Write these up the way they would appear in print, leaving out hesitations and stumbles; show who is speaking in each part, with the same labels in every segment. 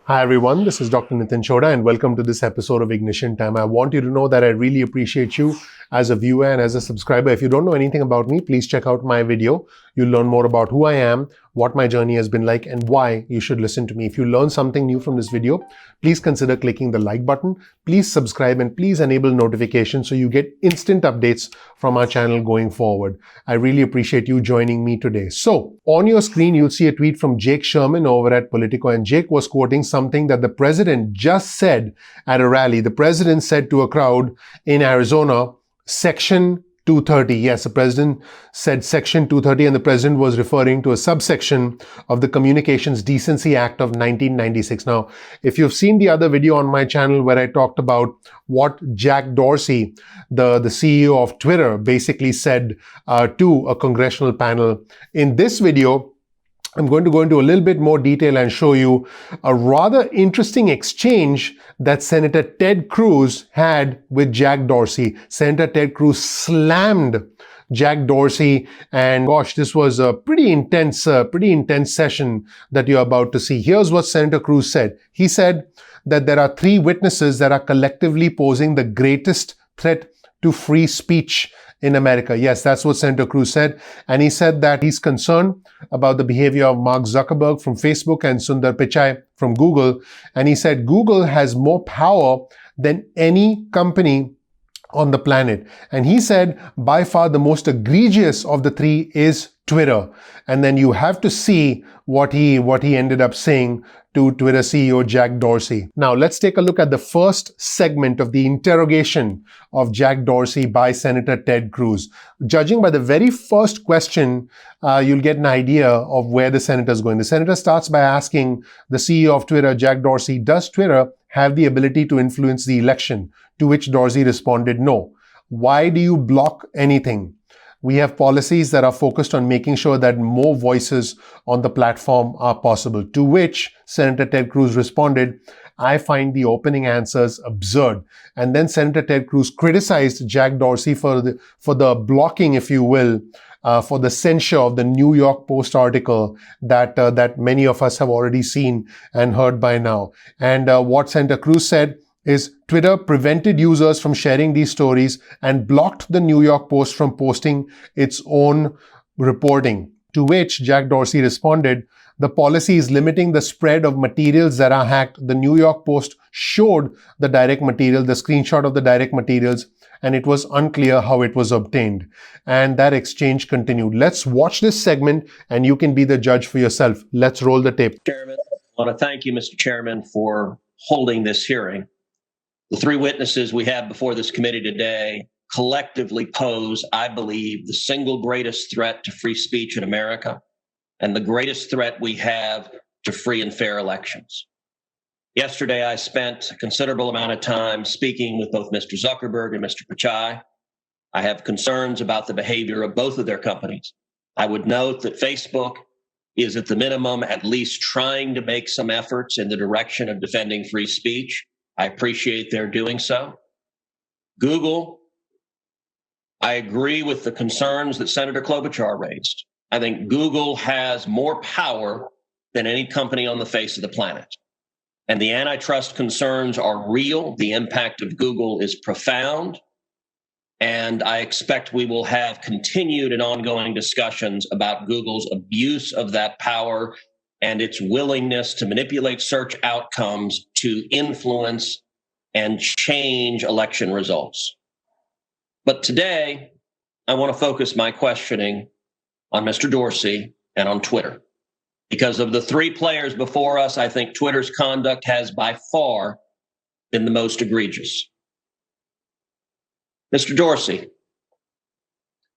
Speaker 1: Hi everyone, this is Dr. Nitin Choda and welcome to this episode of Ignition Time. I want you to know that I really appreciate you as a viewer and as a subscriber. If you don't know anything about me, please check out my video. You'll learn more about who I am, what my journey has been like, and why you should listen to me. If you learn something new from this video, please consider clicking the like button. Please subscribe and please enable notifications so you get instant updates from our channel going forward. I really appreciate you joining me today. So, on your screen, you'll see a tweet from Jake Sherman over at Politico, and Jake was quoting something that the president just said at a rally. The president said to a crowd in Arizona, Section 230. Yes, the president said Section 230, and the president was referring to a subsection of the Communications Decency Act of 1996. Now, if you've seen the other video on my channel where I talked about what Jack Dorsey, the CEO of Twitter, basically said to a congressional panel, in this video, I'm going to go into a little bit more detail and show you a rather interesting exchange that Senator Ted Cruz had with Jack Dorsey. Senator Ted Cruz slammed Jack Dorsey, and gosh, this was a pretty intense session that you're about to see. Here's what Senator Cruz said. He said that there are three witnesses that are collectively posing the greatest threat to free speech in America. Yes, that's what Senator Cruz said. And he said that he's concerned about the behavior of Mark Zuckerberg from Facebook and Sundar Pichai from Google. And he said Google has more power than any company on the planet. And he said by far the most egregious of the three is Twitter. And then you have to see what he ended up saying to Twitter CEO Jack Dorsey. Now, let's take a look at the first segment of the interrogation of Jack Dorsey by Senator Ted Cruz. Judging by the very first question, you'll get an idea of where the senator is going. The senator starts by asking the CEO of Twitter, Jack Dorsey, does Twitter have the ability to influence the election? To which Dorsey responded, no. Why do you block anything? We have policies that are focused on making sure that more voices on the platform are possible. To which Senator Ted Cruz responded, I find the opening answers absurd. And then Senator Ted Cruz criticized Jack Dorsey for the blocking, if you will, for the censure of the New York Post article that many of us have already seen and heard by now. And what Senator Cruz said is Twitter prevented users from sharing these stories and blocked the New York Post from posting its own reporting. To which Jack Dorsey responded, the policy is limiting the spread of materials that are hacked. The New York Post showed the direct material, the screenshot of the direct materials, and it was unclear how it was obtained. And that exchange continued. Let's watch this segment and you can be the judge for yourself. Let's roll the tape.
Speaker 2: Chairman, I want to thank you, Mr. Chairman, for holding this hearing. The three witnesses we have before this committee today collectively pose, I believe, the single greatest threat to free speech in America and the greatest threat we have to free and fair elections. Yesterday, I spent a considerable amount of time speaking with both Mr. Zuckerberg and Mr. Pichai. I have concerns about the behavior of both of their companies. I would note that Facebook is at the minimum at least trying to make some efforts in the direction of defending free speech. I appreciate their doing so. Google, I agree with the concerns that Senator Klobuchar raised. I think Google has more power than any company on the face of the planet. And the antitrust concerns are real. The impact of Google is profound. And I expect we will have continued and ongoing discussions about Google's abuse of that power and its willingness to manipulate search outcomes to influence and change election results. But today, I want to focus my questioning on Mr. Dorsey and on Twitter. Because of the three players before us, I think Twitter's conduct has by far been the most egregious. Mr. Dorsey,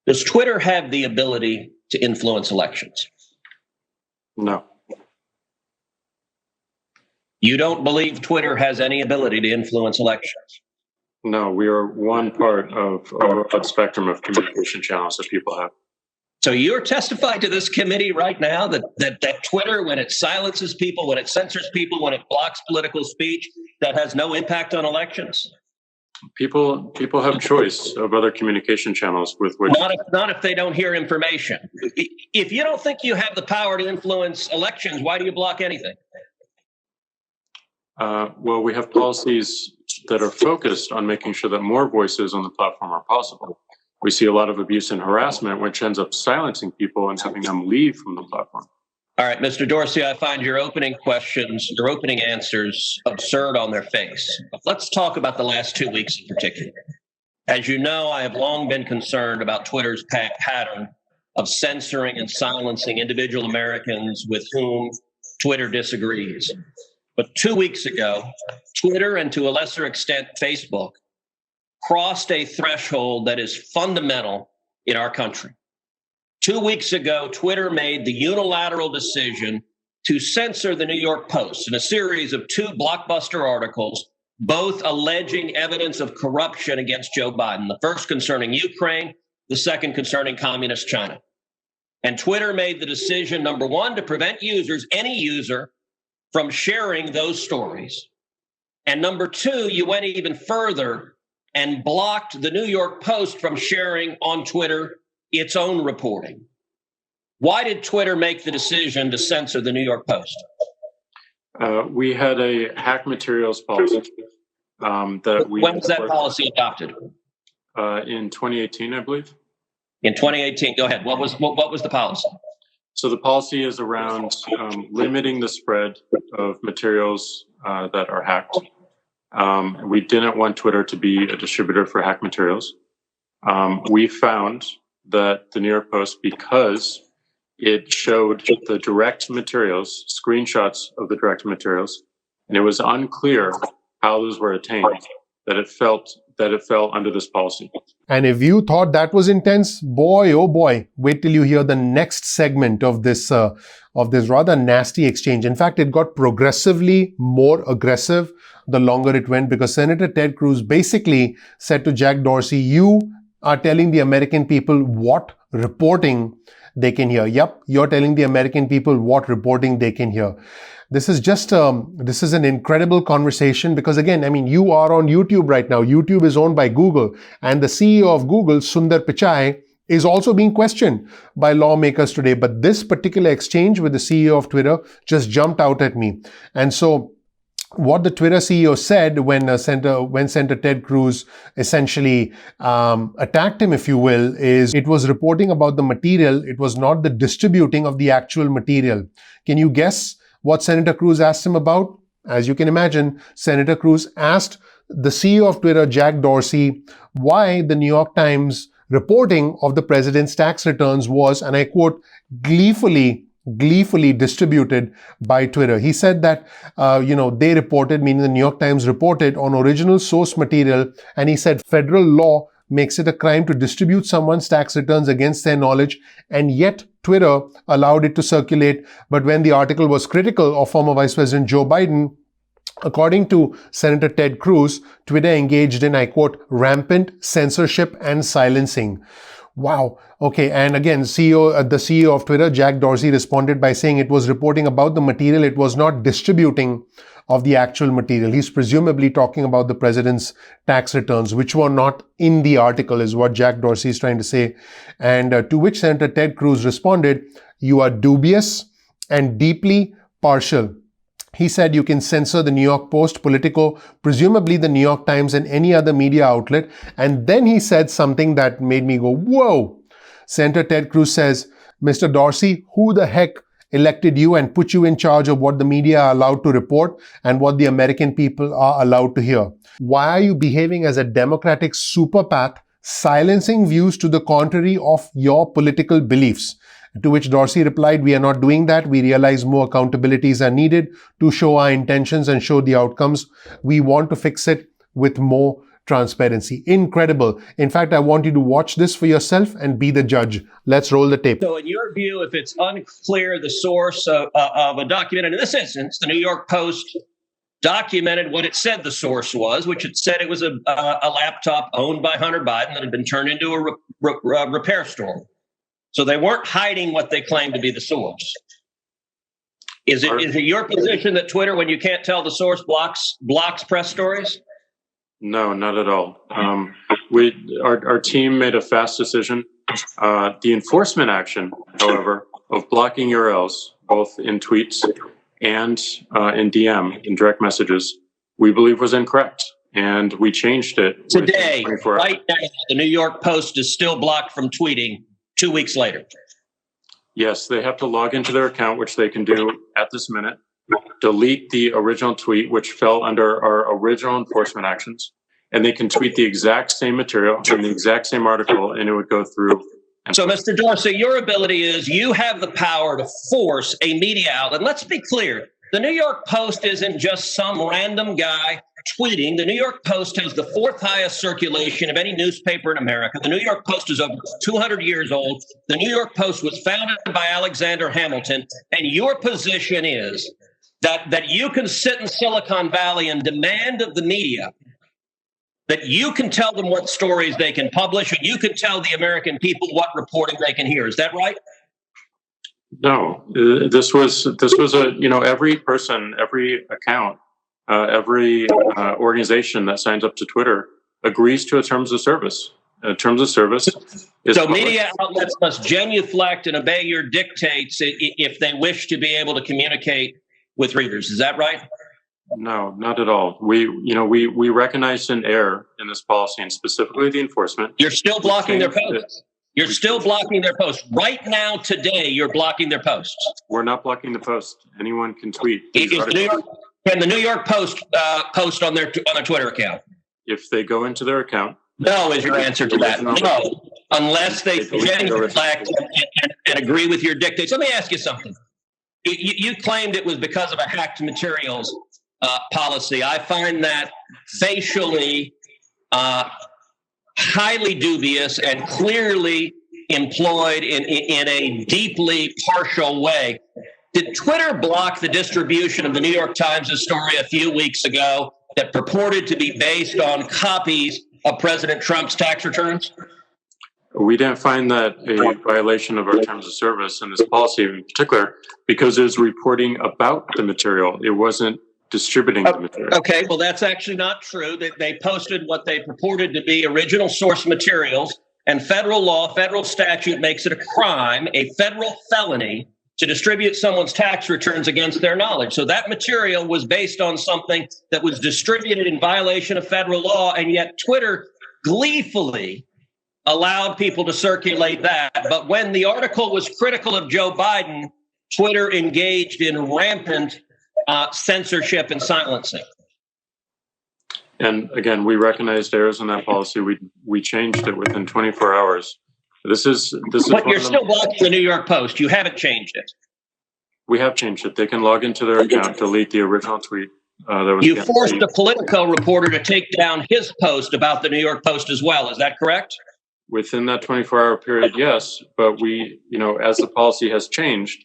Speaker 2: does Twitter have the ability to influence elections?
Speaker 3: No.
Speaker 2: You don't believe Twitter has any ability to influence elections?
Speaker 3: No, we are one part of a broad spectrum of communication channels that people have.
Speaker 2: So you're testifying to this committee right now that Twitter, when it silences people, when it censors people, when it blocks political speech, that has no impact on elections?
Speaker 3: People have choice of other communication channels with which.
Speaker 2: Not if they don't hear information. If you don't think you have the power to influence elections, why do you block anything?
Speaker 3: Well, we have policies that are focused on making sure that more voices on the platform are possible. We see a lot of abuse and harassment, which ends up silencing people and having them leave from the platform.
Speaker 2: All right, Mr. Dorsey, I find your opening questions, your opening answers absurd on their face. Let's talk about the last 2 weeks in particular. As you know, I have long been concerned about Twitter's pattern of censoring and silencing individual Americans with whom Twitter disagrees. But 2 weeks ago, Twitter, and to a lesser extent, Facebook, crossed a threshold that is fundamental in our country. 2 weeks ago, Twitter made the unilateral decision to censor the New York Post in a series of 2 blockbuster articles, both alleging evidence of corruption against Joe Biden, the first concerning Ukraine, the second concerning communist China. And Twitter made the decision, number one, to prevent users, any user, from sharing those stories. And number two, you went even further and blocked the New York Post from sharing on Twitter its own reporting. Why did Twitter make the decision to censor the New York Post?
Speaker 3: We had a hack materials policy that we.
Speaker 2: When was that policy adopted?
Speaker 3: In 2018, I believe.
Speaker 2: In 2018, go ahead. What was the policy?
Speaker 3: So the policy is around limiting the spread of materials that are hacked. We didn't want Twitter to be a distributor for hacked materials. We found that the New York Post, because it showed the direct materials, screenshots of the direct materials, and it was unclear how those were attained, that it fell under this policy.
Speaker 1: And if you thought that was intense, boy, oh boy, wait till you hear the next segment of this rather nasty exchange. In fact, it got progressively more aggressive the longer it went, because Senator Ted Cruz basically said to Jack Dorsey, you are telling the American people what reporting they can hear. Yep, you're telling the American people what reporting they can hear. This is just, this is an incredible conversation because, again, I mean, you are on YouTube right now. YouTube is owned by Google, and the CEO of Google, Sundar Pichai, is also being questioned by lawmakers today. But this particular exchange with the CEO of Twitter just jumped out at me. And so what the Twitter CEO said when Senator Ted Cruz essentially attacked him, if you will, is it was reporting about the material. It was not the distributing of the actual material. Can you guess what Senator Cruz asked him about? As you can imagine, Senator Cruz asked the CEO of Twitter, Jack Dorsey, why the New York Times reporting of the president's tax returns was, and I quote, gleefully distributed by Twitter. He said that, they reported, meaning the New York Times reported on original source material, and he said federal law makes it a crime to distribute someone's tax returns against their knowledge, and yet Twitter allowed it to circulate. But when the article was critical of former Vice President Joe Biden, according to Senator Ted Cruz, Twitter engaged in, I quote, rampant censorship and silencing. Wow. Okay. And again, the CEO of Twitter, Jack Dorsey, responded by saying it was reporting about the material. It was not distributing of the actual material. He's presumably talking about the president's tax returns, which were not in the article, is what Jack Dorsey is trying to say. And to which Senator Ted Cruz responded, you are dubious and deeply partial. He said you can censor the New York Post, Politico, presumably the New York Times, and any other media outlet. And then he said something that made me go, whoa. Senator Ted Cruz says, Mr. Dorsey, who the heck elected you and put you in charge of what the media are allowed to report and what the American people are allowed to hear? Why are you behaving as a Democratic superpath, silencing views to the contrary of your political beliefs? To which Dorsey replied, we are not doing that. We realize more accountabilities are needed to show our intentions and show the outcomes. We want to fix it with more transparency. Incredible. In fact, I want you to watch this for yourself and be the judge. Let's roll the tape.
Speaker 2: So in your view, if it's unclear the source of a document, and in this instance, the New York Post documented what it said the source was, which it said it was a laptop owned by Hunter Biden that had been turned into a repair store. So they weren't hiding what they claimed to be the source. Is it your position that Twitter, when you can't tell the source, blocks press stories?
Speaker 3: No, not at all. Our team made a fast decision. The enforcement action, however, of blocking URLs, both in tweets and in DM, in direct messages, we believe was incorrect. And we changed it
Speaker 2: today.
Speaker 3: 24 hours.
Speaker 2: Right now, the New York Post is still blocked from tweeting 2 weeks later.
Speaker 3: Yes, they have to log into their account, which they can do at this minute, delete the original tweet, which fell under our original enforcement actions, and they can tweet the exact same material in the exact same article, and it would go through.
Speaker 2: So, Mr. Dorsey, your ability is you have the power to force a media outlet. Let's be clear. The New York Post isn't just some random guy tweeting. The New York Post has the fourth highest circulation of any newspaper in America. The New York Post is over 200 years old. The New York Post was founded by Alexander Hamilton. And your position is that you can sit in Silicon Valley and demand of the media that you can tell them what stories they can publish, and you can tell the American people what reporting they can hear. Is that right?
Speaker 3: No, this was every person, every account, every organization that signs up to Twitter agrees to a terms of service. Terms of service is
Speaker 2: so
Speaker 3: public.
Speaker 2: Media outlets must genuflect and obey your dictates if they wish to be able to communicate with readers. Is that right?
Speaker 3: No, not at all. We recognized an error in this policy, and specifically the enforcement.
Speaker 2: You're still blocking their posts. You're still blocking their posts. Right now, today, you're blocking their posts.
Speaker 3: We're not blocking the post. Anyone can tweet.
Speaker 2: Can the New York Post post on their Twitter account?
Speaker 3: If they go into their account.
Speaker 2: No is your answer to that. No, unless they genuflect and agree with your dictates. Let me ask you something. You claimed it was because of a hacked materials policy. I find that facially highly dubious and clearly employed in a deeply partial way. Did Twitter block the distribution of the New York Times' story a few weeks ago that purported to be based on copies of President Trump's tax returns?
Speaker 3: We didn't find that a violation of our terms of service and this policy in particular, because it was reporting about the material. It wasn't distributing the material.
Speaker 2: Okay, well, that's actually not true. They posted what they purported to be original source materials, and federal law, federal statute makes it a crime, a federal felony, to distribute someone's tax returns against their knowledge. So that material was based on something that was distributed in violation of federal law, and yet Twitter gleefully allowed people to circulate that. But when the article was critical of Joe Biden, Twitter engaged in rampant censorship and silencing.
Speaker 3: And again, we recognized errors in that policy. We changed it within 24 hours. This is.
Speaker 2: But you're still blocking the New York Post. You haven't changed it.
Speaker 3: We have changed it. They can log into their account, delete the original tweet.
Speaker 2: You forced a Politico reporter to take down his post about the New York Post as well. Is that correct?
Speaker 3: Within that 24-hour period, yes. But we, as the policy has changed,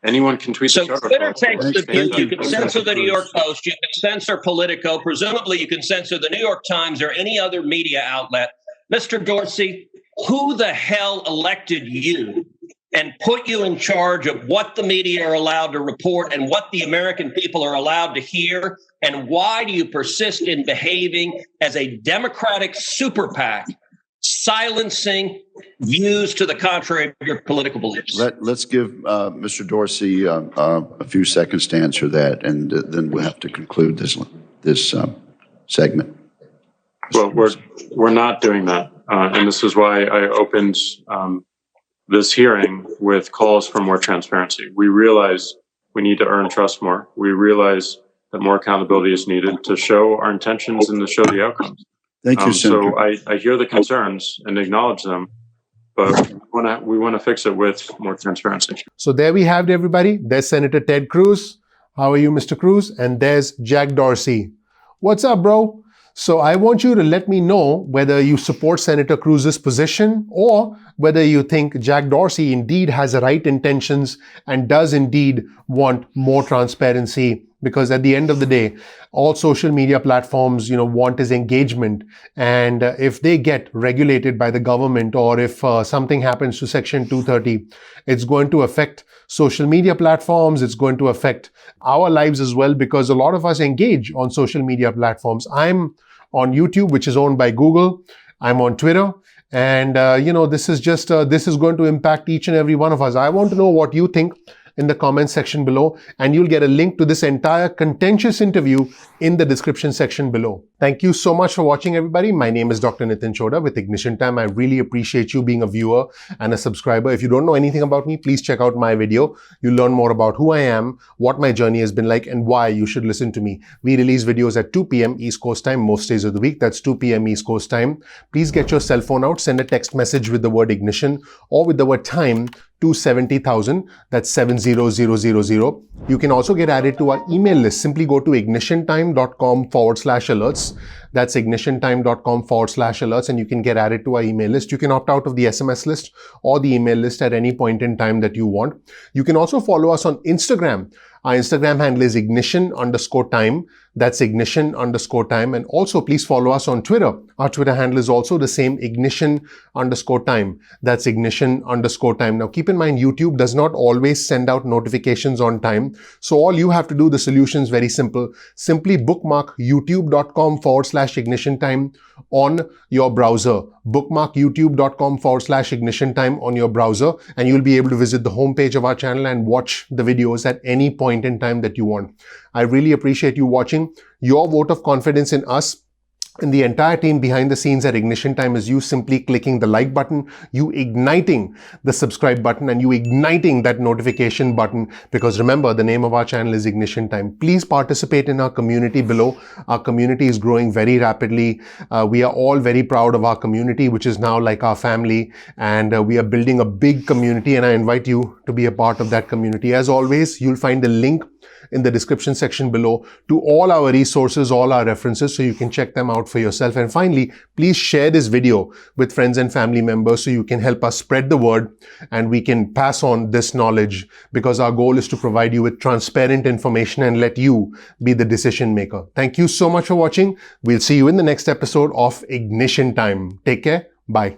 Speaker 3: anyone can tweet.
Speaker 2: So Twitter takes the view you can censor the New York Post, you can censor Politico, presumably you can censor the New York Times or any other media outlet. Mr. Dorsey, who the hell elected you and put you in charge of what the media are allowed to report and what the American people are allowed to hear? And why do you persist in behaving as a Democratic super PAC, silencing views to the contrary of your political beliefs?
Speaker 4: Let's give Mr. Dorsey a few seconds to answer that, and then we'll have to conclude this segment.
Speaker 3: Well, we're not doing that, and this is why I opened this hearing with calls for more transparency. We realize we need to earn trust more. We realize that more accountability is needed to show our intentions and to show the outcomes.
Speaker 4: Thank you, Senator.
Speaker 3: So I hear the concerns and acknowledge them, but we want to fix it with more transparency.
Speaker 1: So there we have it, everybody. There's Senator Ted Cruz. How are you, Mr. Cruz? And there's Jack Dorsey. What's up, bro? So I want you to let me know whether you support Senator Cruz's position or whether you think Jack Dorsey indeed has the right intentions and does indeed want more transparency. Because at the end of the day, all social media platforms, want is engagement. And if they get regulated by the government, or if something happens to Section 230, it's going to affect social media platforms. It's going to affect our lives as well, because a lot of us engage on social media platforms. I'm on YouTube, which is owned by Google. I'm on Twitter. And, this is going to impact each and every one of us. I want to know what you think in the comments section below, and you'll get a link to this entire contentious interview in the description section below. Thank you so much for watching, everybody. My name is Dr. Nitin Choda with Ignition Time. I really appreciate you being a viewer and a subscriber. If you don't know anything about me, please check out my video. You'll learn more about who I am, what my journey has been like, and why you should listen to me. We release videos at 2 p.m. East Coast time most days of the week. That's 2 p.m. East Coast time. Please get your cell phone out, send a text message with the word ignition or with the word time to 70,000. That's 70000. You can also get added to our email list. Simply go to ignitiontime.com/alerts. That's ignitiontime.com/alerts, and you can get added to our email list. You can opt out of the SMS list or the email list at any point in time that you want. You can also follow us on Instagram. Our Instagram handle is ignition_time. That's ignition_time. And also please follow us on Twitter. Our Twitter handle is also the same, ignition_time. That's ignition_time. Now keep in mind, YouTube does not always send out notifications on time. So all you have to do, the solution is very simple. Simply bookmark youtube.com/ignition_time on your browser. Bookmark youtube.com/ignition_time on your browser, and you'll be able to visit the homepage of our channel and watch the videos at any point in time that you want. I really appreciate you watching. Your vote of confidence in us and the entire team behind the scenes at Ignition Time is you simply clicking the like button, you igniting the subscribe button, and you igniting that notification button, because remember, the name of our channel is Ignition Time. Please participate in our community below. Our community is growing very rapidly. We are all very proud of our community, which is now like our family, and we are building a big community, and I invite you to be a part of that community. As always, you'll find the link in the description section below to all our resources, all our references, so you can check them out for yourself. And finally, please share this video with friends and family members so you can help us spread the word and we can pass on this knowledge, because our goal is to provide you with transparent information and let you be the decision maker. Thank you so much for watching. We'll see you in the next episode of Ignition Time. Take care. Bye.